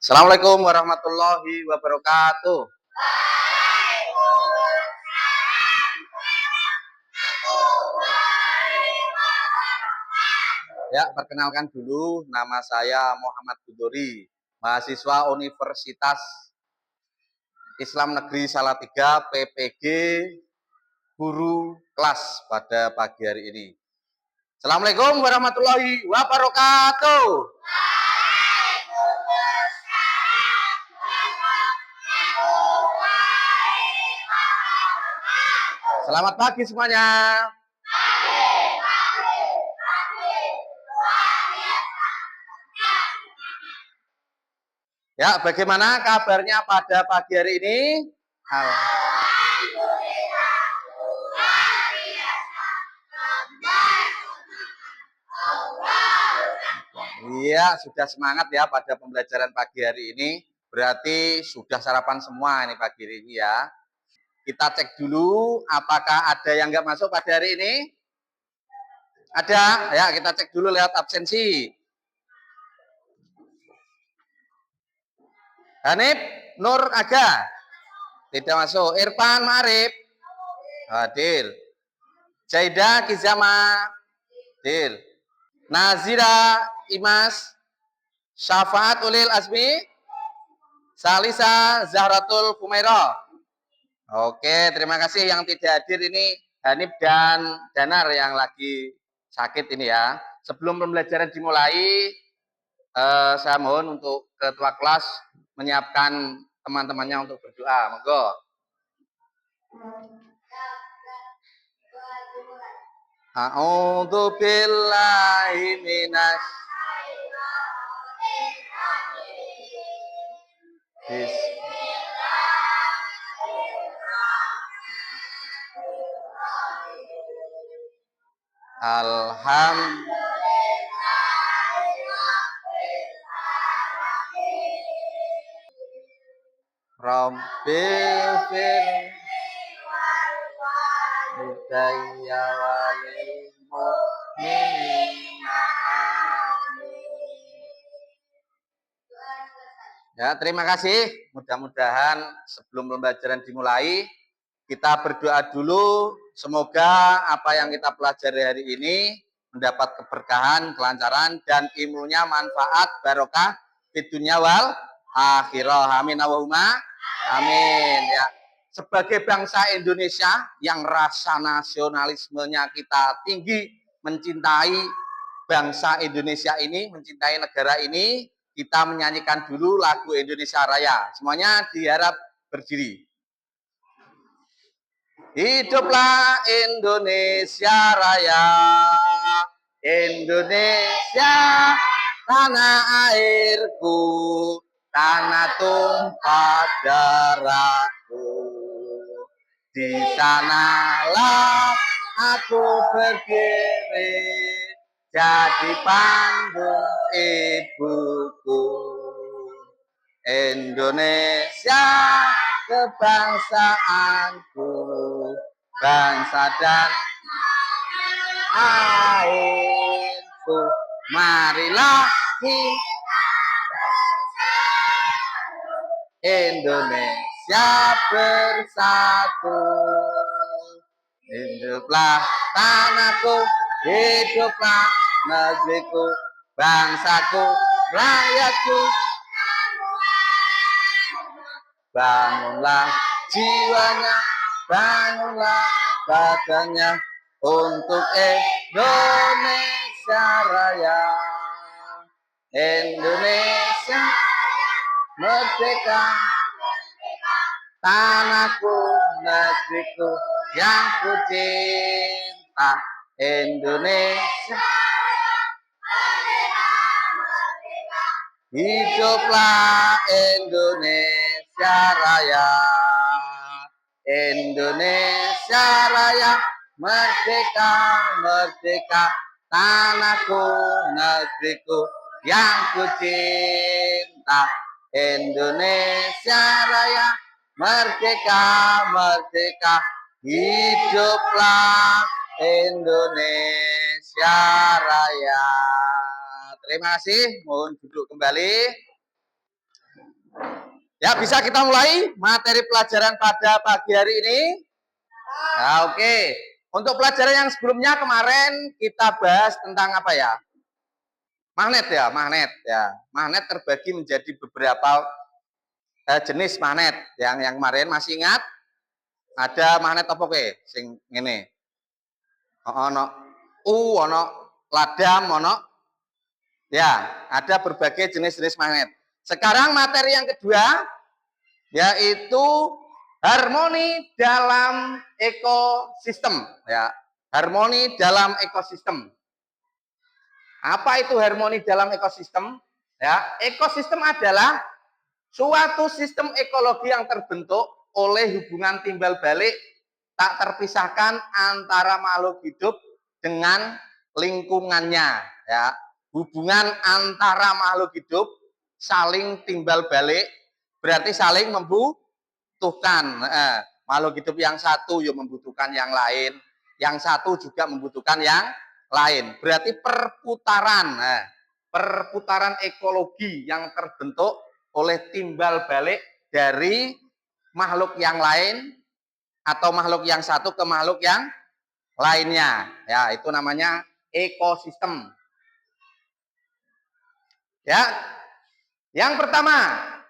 Assalamualaikum warahmatullahi wabarakatuh. Ya, perkenalkan dulu, nama saya Muhammad Budori, mahasiswa Universitas Islam Negeri Salatiga PPG, guru kelas pada pagi hari ini. Assalamualaikum warahmatullahi wabarakatuh. Selamat pagi semuanya. Ya, bagaimana kabarnya pada pagi hari ini? Iya, sudah semangat ya pada pembelajaran pagi hari ini. Berarti sudah sarapan semua ini pagi hari ini ya. Kita cek dulu apakah ada yang nggak masuk pada hari ini. Ada? Ya, kita cek dulu lewat absensi. Hanif Nur Aga tidak masuk. Irfan Marif hadir. Jaida Kizama hadir. Nazira Imas Syafaat Ulil Azmi Salisa Zahratul Fumairah. Oke, terima kasih yang tidak hadir ini Hanif dan Danar yang lagi sakit ini ya. Sebelum pembelajaran dimulai, saya mohon untuk ketua kelas menyiapkan teman-temannya untuk berdoa. Monggo. A'udzu billahi minas Rabbil fir budaya walil mu'minina. Ya, terima kasih. Mudah-mudahan sebelum pembelajaran dimulai, kita berdoa dulu. Semoga apa yang kita pelajari hari ini mendapat keberkahan, kelancaran, dan ilmunya manfaat, barokah di dunia wal akhirah. Amin. Allahumma amin. Ya. Sebagai bangsa Indonesia yang rasa nasionalismenya kita tinggi, mencintai bangsa Indonesia ini, mencintai negara ini, kita menyanyikan dulu lagu Indonesia Raya. Semuanya diharap berdiri. Hiduplah Indonesia Raya, Indonesia tanah airku, tanah tumpah darahku. Di sanalah aku berdiri, jadi pandu ibuku. Indonesia kebangsaanku, bangsa dan airku. Marilah Indonesia bersatu. Hiduplah tanahku, hiduplah negeriku, bangsaku, rakyatku. Bangunlah jiwanya, bangunlah badannya untuk Indonesia Raya. Indonesia merdeka, tanahku, negeriku yang ku cinta. Indonesia hiduplah Indonesia Raya, Indonesia Raya, merdeka, merdeka, tanahku, negeriku yang ku cinta. Indonesia Raya, merdeka, merdeka, hiduplah Indonesia Raya. Terima kasih, mohon duduk kembali. Ya, bisa kita mulai materi pelajaran pada pagi hari ini. Nah, oke. Untuk pelajaran yang sebelumnya kemarin kita bahas tentang apa ya? Magnet ya, magnet ya. Magnet terbagi menjadi beberapa jenis magnet. Yang kemarin masih ingat? Ada magnet apa ke? Sing ngene. Ono ono ladam, ono ya, ada berbagai jenis-jenis magnet. Sekarang materi yang kedua yaitu harmoni dalam ekosistem ya. Harmoni dalam ekosistem. Apa itu harmoni dalam ekosistem? Ya, ekosistem adalah suatu sistem ekologi yang terbentuk oleh hubungan timbal balik tak terpisahkan antara makhluk hidup dengan lingkungannya ya. Hubungan antara makhluk hidup saling timbal balik berarti saling membutuhkan. Makhluk hidup yang satu yang membutuhkan yang lain, yang satu juga membutuhkan yang lain. Berarti perputaran, perputaran ekologi yang terbentuk oleh timbal balik dari makhluk yang lain atau makhluk yang satu ke makhluk yang lainnya. Ya, itu namanya ekosistem. Ya. Yang pertama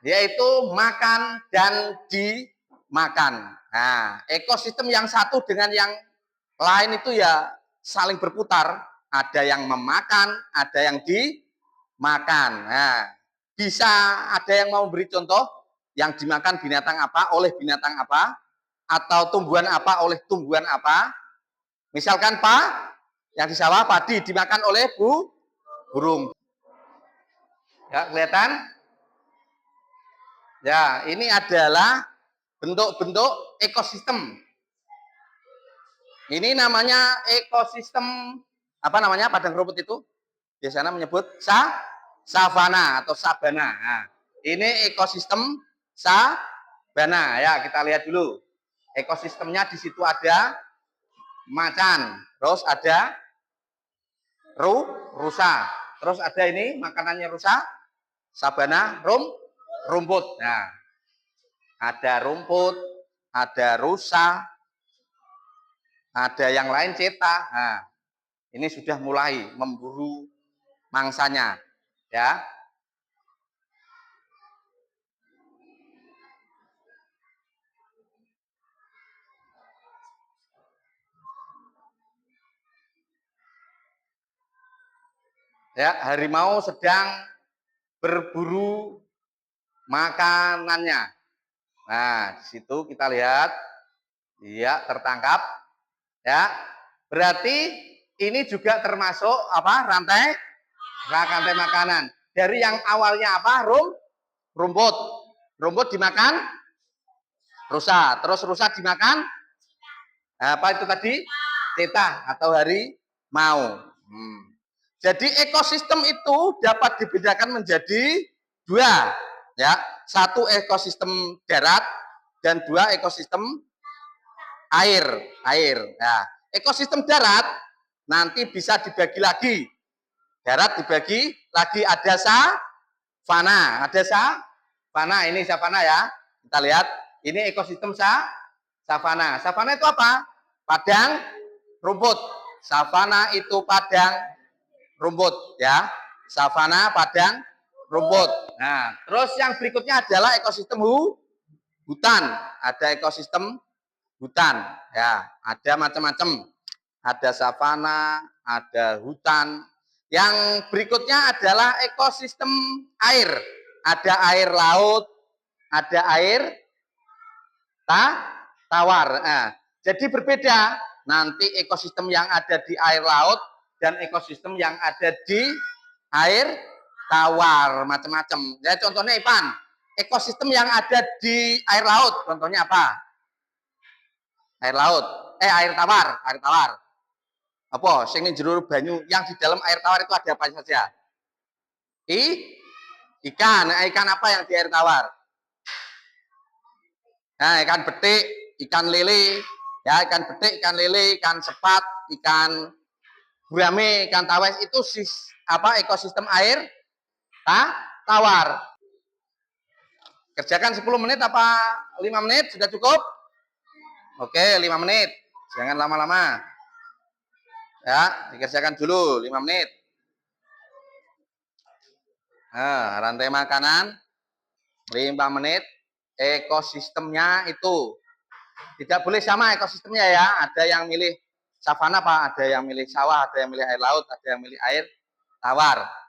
yaitu makan dan dimakan. Nah, ekosistem yang satu dengan yang lain itu ya saling berputar. Ada yang memakan, ada yang dimakan. Nah, bisa ada yang mau beri contoh yang dimakan binatang apa oleh binatang apa atau tumbuhan apa oleh tumbuhan apa? Misalkan yang di sawah padi dimakan oleh burung. Ya, kelihatan? Ya, ini adalah bentuk-bentuk ekosistem. Ini namanya ekosistem apa namanya padang rumput itu? Biasanya menyebut savana atau sabana. Nah, ini ekosistem sabana. Ya, kita lihat dulu. Ekosistemnya di situ ada macan, terus ada rusa, terus ada ini makanannya rusa, sabana, rumput. Nah, ada rumput, ada rusa, ada yang lain cetak. Nah, ini sudah mulai memburu mangsanya, ya. Ya, harimau sedang berburu makanannya. Nah, di situ kita lihat, ya tertangkap, ya. Berarti ini juga termasuk apa? Rantai makanan. Dari yang awalnya apa? Rumput. Rumput dimakan rusa. Terus rusa dimakan apa itu tadi? Cetah atau harimau. Jadi ekosistem itu dapat dibedakan menjadi dua, ya. Satu ekosistem darat dan dua ekosistem air. Nah, ekosistem darat nanti bisa dibagi lagi. Darat dibagi lagi ada savana, ini savana ya. Kita lihat, ini ekosistem savana. Savana itu apa? Padang rumput. Savana itu padang rumput ya. Savana padang rumput. Nah, terus yang berikutnya adalah ekosistem hutan. Ada ekosistem hutan ya, ada macam-macam. Ada savana, ada hutan. Yang berikutnya adalah ekosistem air. Ada air laut, ada air tawar. Nah, jadi berbeda nanti ekosistem yang ada di air laut dan ekosistem yang ada di air tawar macam-macam. Ya contohnya Ipan, ekosistem yang ada di air laut contohnya apa? Air laut, air tawar, Apa? Sing ning jero banyu yang di dalam air tawar itu ada apa saja? Ikan. Nah, ikan apa yang di air tawar? Nah, ikan betik, ikan lele, ya ikan betik, ikan lele, ikan sepat, ikan gurame, ikan tawes itu ekosistem air tawar. Kerjakan 10 menit apa 5 menit? Sudah cukup? Oke, 5 menit. Jangan lama-lama. Ya, dikerjakan dulu 5 menit. Nah, rantai makanan 5 menit. Ekosistemnya itu tidak boleh sama ekosistemnya ya. Ada yang milih savana Pak, ada yang milih sawah, ada yang milih air laut, ada yang milih air tawar.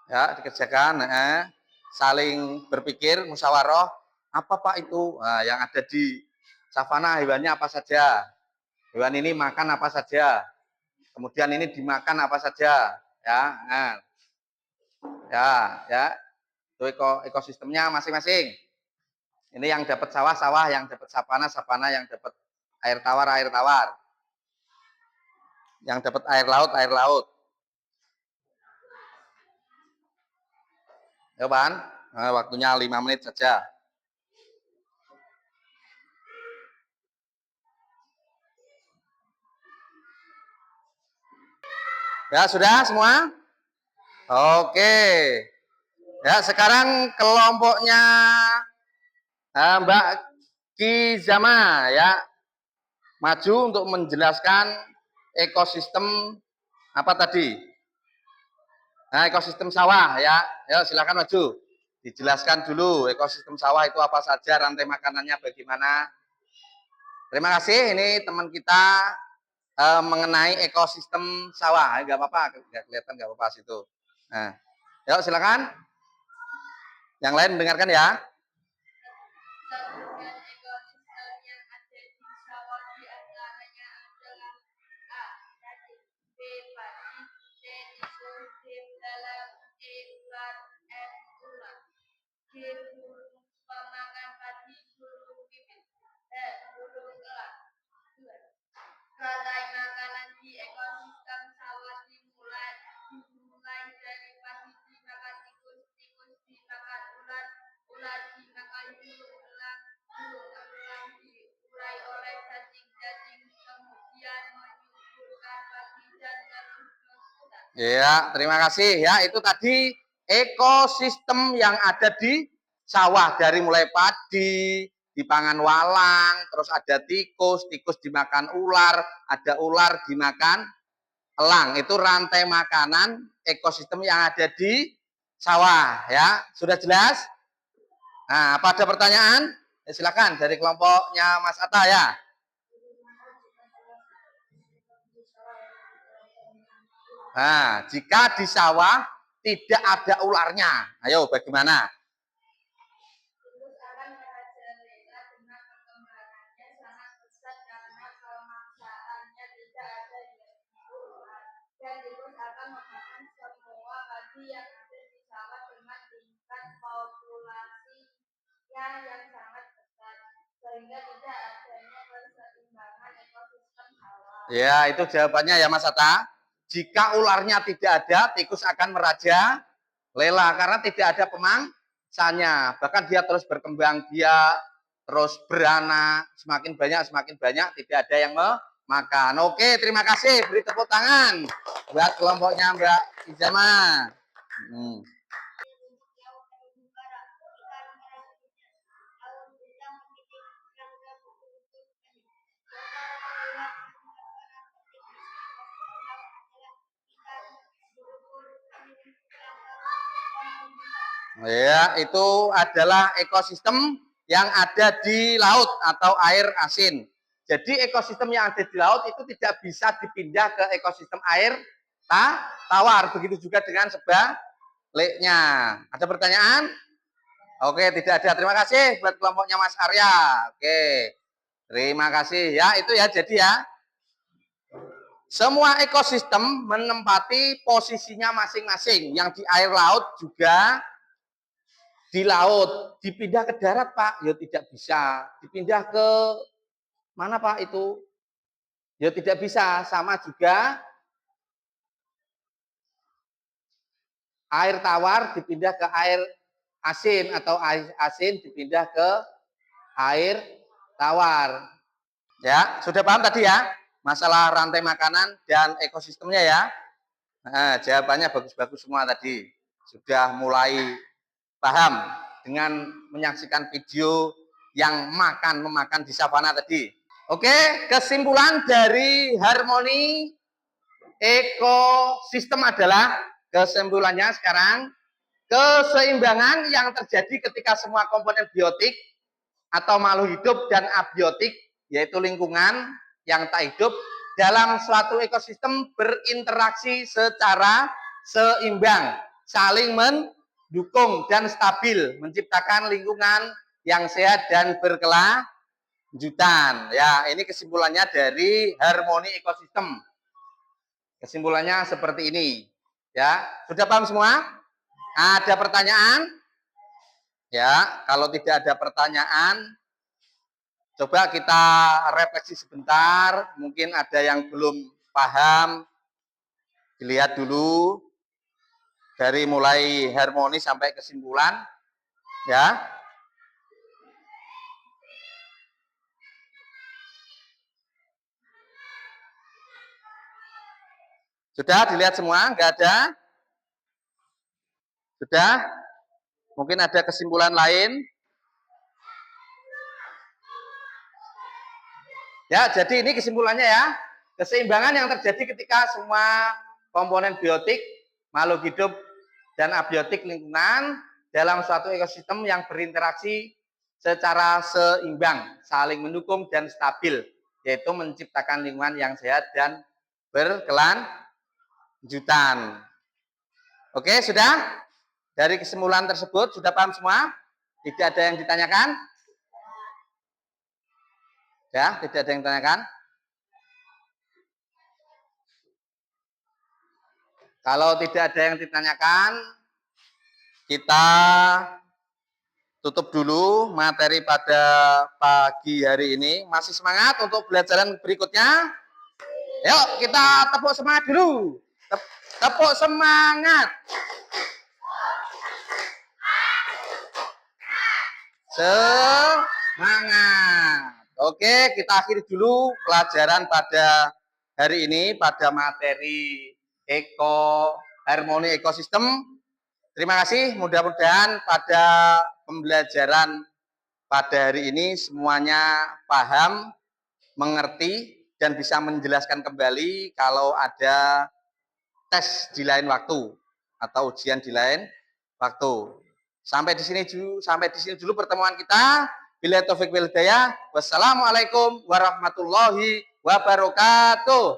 Ya, dikerjakan, saling berpikir, musyawarah, apa Pak itu? Nah, yang ada di savana hewannya apa saja? Hewan ini makan apa saja? Kemudian ini dimakan apa saja? Ya, nah, ya, itu ekosistemnya masing-masing. Ini yang dapat sawah-sawah, yang dapat savana, yang dapat air tawar. Yang dapat air laut. Ya, Pan? Nah, waktunya 5 menit saja. Ya, sudah semua? Oke. Ya, sekarang kelompoknya Mbak Kizama ya, maju untuk menjelaskan ekosistem apa tadi? Nah, ekosistem sawah ya. Ya, silakan maju. Dijelaskan dulu ekosistem sawah itu apa saja, rantai makanannya bagaimana. Terima kasih, ini teman kita mengenai ekosistem sawah. Enggak apa-apa, enggak kelihatan, enggak apa-apa situ. Nah, yuk silakan. Yang lain mendengarkan ya. Rantai makanan di ekosistem sawah dimulai dari padi dimakan tikus, tikus dimakan ular, ular dimakan burung elang, burung elang diurai oleh cacing-cacing, kemudian menyuburkan padi dan terus berputar. Ya, terima kasih ya. Itu tadi ekosistem yang ada di sawah, dari mulai padi, dipangan walang, terus ada tikus, tikus dimakan ular, ada ular dimakan elang. Itu rantai makanan ekosistem yang ada di sawah ya. Sudah jelas? Nah, apa ada pertanyaan? Ya, silakan dari kelompoknya Mas Atta ya. Nah, jika di sawah tidak ada ularnya, ayo bagaimana? Terus akan merajalela dengan perkembangannya sangat pesat karena kemaksaannya tidak ada yang ular. Dan terus akan memakan semua padi yang ada di sawah dengan tingkat populasinya yang sangat besar, sehingga tidak adanya keseimbangan ekosistem sawah. Ya, itu jawabannya ya Mas Atta. Jika ularnya tidak ada, tikus akan merajalela karena tidak ada pemangsanya. Bahkan dia terus berkembang, dia terus beranak, semakin banyak, tidak ada yang memakan. Oke, terima kasih. Beri tepuk tangan buat kelompoknya Mbak Izama. Ya, itu adalah ekosistem yang ada di laut atau air asin. Jadi ekosistem yang ada di laut itu tidak bisa dipindah ke ekosistem air tawar. Begitu juga dengan sebaliknya. Ada pertanyaan? Oke, tidak ada. Terima kasih buat kelompoknya Mas Arya. Oke, terima kasih. Ya, itu ya. Jadi ya, semua ekosistem menempati posisinya masing-masing. Yang di air laut juga di laut. Dipindah ke darat Pak, ya tidak bisa. Dipindah ke mana Pak itu? Ya tidak bisa, sama juga air tawar dipindah ke air asin atau air asin dipindah ke air tawar. Ya, sudah paham tadi ya? Masalah rantai makanan dan ekosistemnya ya. Nah, jawabannya bagus-bagus semua tadi. Sudah mulai paham dengan menyaksikan video yang memakan di savana tadi. Oke, kesimpulan dari harmoni ekosistem adalah kesimpulannya sekarang keseimbangan yang terjadi ketika semua komponen biotik atau makhluk hidup dan abiotik, yaitu lingkungan yang tak hidup, dalam suatu ekosistem berinteraksi secara seimbang, saling mendukung dan stabil, menciptakan lingkungan yang sehat dan berkelanjutan. Ya, ini kesimpulannya dari harmoni ekosistem. Kesimpulannya seperti ini. Ya, sudah paham semua? Ada pertanyaan? Ya, kalau tidak ada pertanyaan, coba kita refleksi sebentar. Mungkin ada yang belum paham. Dilihat dulu dari mulai harmoni sampai kesimpulan. Ya. Sudah dilihat semua? Enggak ada? Sudah? Mungkin ada kesimpulan lain? Ya, jadi ini kesimpulannya ya. Keseimbangan yang terjadi ketika semua komponen biotik, makhluk hidup, dan abiotik lingkungan dalam suatu ekosistem yang berinteraksi secara seimbang, saling mendukung dan stabil, yaitu menciptakan lingkungan yang sehat dan berkelanjutan. Oke, sudah? Dari kesimpulan tersebut sudah paham semua? Tidak ada yang ditanyakan? Ya, tidak ada yang ditanyakan? Kalau tidak ada yang ditanyakan, kita tutup dulu materi pada pagi hari ini. Masih semangat untuk pelajaran berikutnya? Yuk, kita tepuk semangat dulu. Tepuk semangat. Semangat. Oke, kita akhiri dulu pelajaran pada hari ini pada materi harmoni ekosistem. Terima kasih, mudah-mudahan pada pembelajaran pada hari ini semuanya paham, mengerti, dan bisa menjelaskan kembali kalau ada tes di lain waktu atau ujian di lain waktu. Sampai di sini dulu pertemuan kita. Bila taufik wal hidayah. Wassalamualaikum warahmatullahi wabarakatuh.